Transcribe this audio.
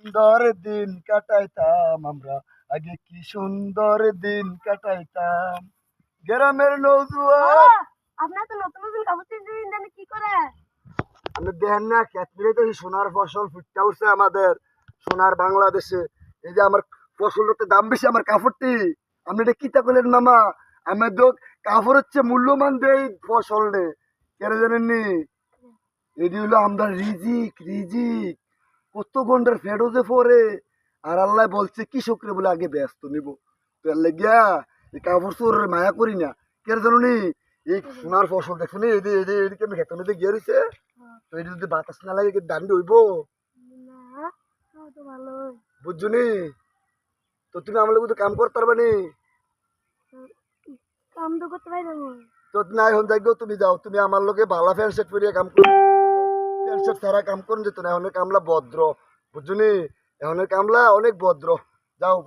সুন্দর দিন কাটাইতাম আমরা, আগে কি সুন্দর দিন কাটাইতাম। গ্রামের নৌজুয়ান আপনার তো নতুন নতুন কাপড় কিনতে কি করে? আপনি দেখেন না, ক্ষেত মিলে তো এই সোনার ফসল ফুটতে উঠছে আমাদের সোনার বাংলাদেশে। এই যে আমার ফসলটাতে দাম বেশি, আমার কাপড়টি আপনি এটা কিতা করলেন মামা? আমি তো কাপড় হচ্ছে মূল্যমান দেই ফসল নে, কেন জানেননি? এটি হলো আমরা রিজিক রিজিক, কত ঘন্টার ফেডো যে পরে। আর আল্লাহ বলছে কৃষকরে বলে আগে ব্যস্ত নিব, তো এর লেগিয়া এই কাপড় চোরের মায়া করি না। কেন জানো নি? এই সোনার ফসল দেখছো নি, এদিকে আমি খেতে মধ্যে গিয়ে রয়েছে, তো এটি যদি বাতাস না লাগে দান্ডি হইব, না, তো ভালো। বুঝছো নি? তো তুমি আমার লোক কাম করতে পারবে নি। কাম তো করতে পারি না। তো না এখন দেখো, তুমি যাও, তুমি আমার লোকে ভালো প্যান্ট শার্ট পরিয়ে কাম করো। প্যান্ট শার্ট ছাড়া কাম করুন যেত না, এখন কামলা ভদ্র, বুঝছো নি? এখন কামলা অনেক ভদ্র। যাও।